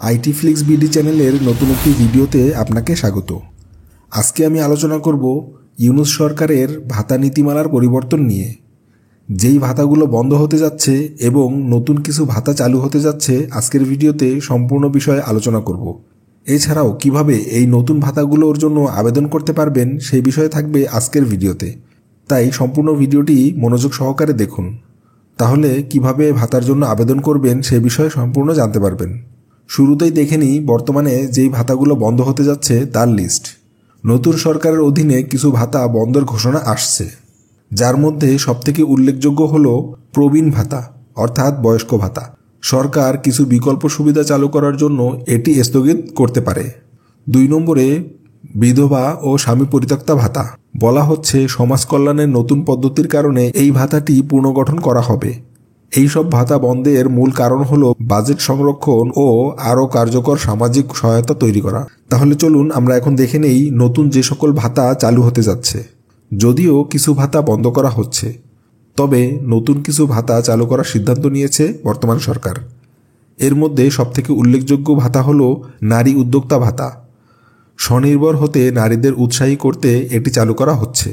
IT flicks BD চ্যানেলের নতুন একটি ভিডিওতে আপনাকে স্বাগত। আজকে আমি আলোচনা করব ইউনূস সরকারের ভাতা নীতিমালার পরিবর্তন নিয়ে। যেই ভাতাগুলো বন্ধ হতে যাচ্ছে এবং নতুন কিছু ভাতা চালু হতে যাচ্ছে, আজকের ভিডিওতে সম্পূর্ণ বিষয়ে আলোচনা করব। এছাড়াও কিভাবে এই নতুন ভাতাগুলোর জন্য আবেদন করতে পারবেন সেই বিষয়ে থাকবে আজকের ভিডিওতে। তাই সম্পূর্ণ ভিডিওটি মনোযোগ সহকারে দেখুন, তাহলে কিভাবে ভাতার জন্য আবেদন করবেন সে বিষয়ে সম্পূর্ণ জানতে পারবেন। শুরুতেই দেখে নিই বর্তমানে যেই ভাতাগুলো বন্ধ হতে যাচ্ছে তার লিস্ট। নতুন সরকারের অধীনে কিছু ভাতা বন্ধের ঘোষণা আসছে, যার মধ্যে সবথেকে উল্লেখযোগ্য হল প্রবীণ ভাতা অর্থাৎ বয়স্ক ভাতা। সরকার কিছু বিকল্প সুবিধা চালু করার জন্য এটি স্থগিত করতে পারে। 2 নম্বরে বিধবা ও স্বামী পরিত্যক্তা ভাতা। বলা হচ্ছে সমাজ কল্যাণের নতুন পদ্ধতির কারণে এই ভাতাটি পুনর্গঠন করা হবে। এই সব ভাতা বন্ধের মূল কারণ হলো বাজেট সংরক্ষণ ও আরও কার্যকর সামাজিক সহায়তা তৈরি করা। তাহলে চলুন আমরা এখন দেখে নেই নতুন যে সকল ভাতা চালু হতে যাচ্ছে। যদিও কিছু ভাতা বন্ধ করা হচ্ছে, তবে নতুন কিছু ভাতা চালু করার সিদ্ধান্ত নিয়েছে বর্তমান সরকার। এর মধ্যে সবথেকে উল্লেখযোগ্য ভাতা হলো নারী উদ্যোক্তা ভাতা। স্বনির্ভর হতে নারীদের উৎসাহী করতে এটি চালু করা হচ্ছে।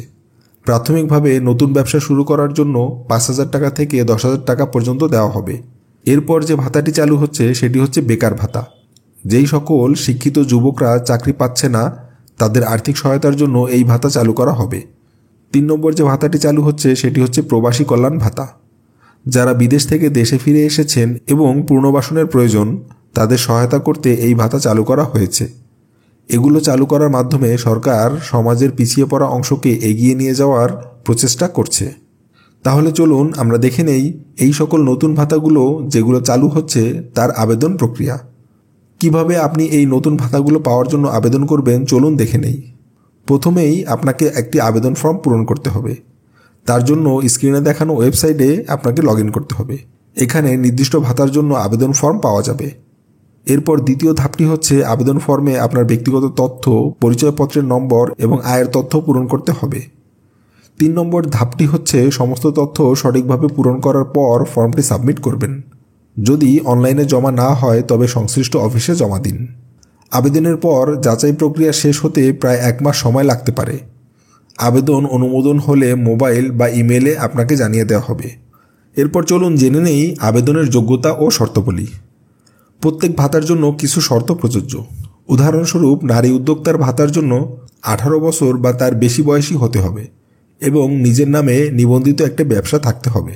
প্রাথমিকভাবে নতুন ব্যবসা শুরু করার জন্য 5,000 টাকা থেকে 10,000 টাকা পর্যন্ত দেওয়া হবে। এরপর যে ভাতাটি চালু হচ্ছে সেটি হচ্ছে বেকার ভাতা। যেই সকল শিক্ষিত যুবকরা চাকরি পাচ্ছে না, তাদের আর্থিক সহায়তার জন্য এই ভাতা চালু করা হবে। 3 নম্বর যে ভাতাটি চালু হচ্ছে সেটি হচ্ছে প্রবাসী কল্যাণ ভাতা। যারা বিদেশ থেকে দেশে ফিরে এসেছেন এবং পুনর্বাসনের প্রয়োজন, তাদের সহায়তা করতে এই ভাতা চালু করা হয়েছে। এগুলো চালু করার মাধ্যমে সরকার সমাজের পিছিয়ে পড়া অংশকে এগিয়ে নিয়ে যাওয়ার প্রচেষ্টা করছে। তাহলে চলুন আমরা দেখে নেই এই সকল নতুন ভাতাগুলো যেগুলো চালু হচ্ছে তার আবেদন প্রক্রিয়া। কিভাবে আপনি এই নতুন ভাতাগুলো পাওয়ার জন্য আবেদন করবেন চলুন দেখে নেই। প্রথমেই আপনাকে একটি আবেদন ফর্ম পূরণ করতে হবে। তার জন্য স্ক্রিনে দেখানো ওয়েবসাইটে আপনাকে লগ ইন করতে হবে। এখানে নির্দিষ্ট ভাতার জন্য আবেদন ফর্ম পাওয়া যাবে। এরপর দ্বিতীয় ধাপটি হচ্ছে আবেদন ফর্মে আপনার ব্যক্তিগত তথ্য, পরিচয়পত্রের নম্বর এবং আয়ের তথ্য পূরণ করতে হবে। 3 নম্বর ধাপটি হচ্ছে সমস্ত তথ্য সঠিকভাবে পূরণ করার পর ফর্মটি সাবমিট করবেন। যদি অনলাইনে জমা না হয় তবে সংশ্লিষ্ট অফিসে জমা দিন। আবেদনের পর যাচাই প্রক্রিয়া শেষ হতে প্রায় 1 মাস সময় লাগতে পারে। আবেদন অনুমোদন হলে মোবাইল বা ইমেলে আপনাকে জানিয়ে দেওয়া হবে। এরপর চলুন জেনে নেই আবেদনের যোগ্যতা ও শর্তাবলী। প্রত্যেক ভাতার জন্য কিছু শর্ত প্রযোজ্য। উদাহরণস্বরূপ নারী উদ্যোক্তার ভাতার জন্য 18 বছর বা তার বেশি বয়সী হতে হবে এবং নিজের নামে নিবন্ধিত একটা ব্যবসা থাকতে হবে।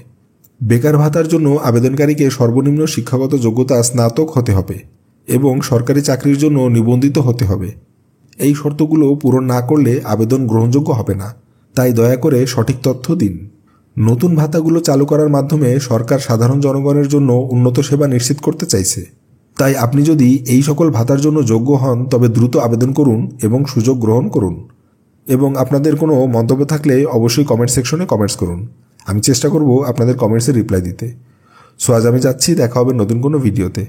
বেকার ভাতার জন্য আবেদনকারীকে সর্বনিম্ন শিক্ষাগত যোগ্যতা স্নাতক হতে হবে এবং সরকারি চাকরির জন্য নিবন্ধিত হতে হবে। এই শর্তগুলো পূরণ না করলে আবেদন গ্রহণযোগ্য হবে না, তাই দয়া করে সঠিক তথ্য দিন। নতুন ভাতাগুলো চালু করার মাধ্যমে সরকার সাধারণ জনগণের জন্য উন্নত সেবা নিশ্চিত করতে চাইছে। তাই আপনি যদি এই সকল ভাতার জন্য যোগ্য হন তবে দ্রুত আবেদন করুন এবং সুযোগ গ্রহণ করুন। এবং আপনাদের কোনো মন্তব্য থাকলে অবশ্যই কমেন্ট সেকশনে কমেন্টস করুন। আমি চেষ্টা করব আপনাদের কমেন্টসে রিপ্লাই দিতে। সো আজ আমি যাচ্ছি, দেখা হবে নতুন কোনো ভিডিওতে।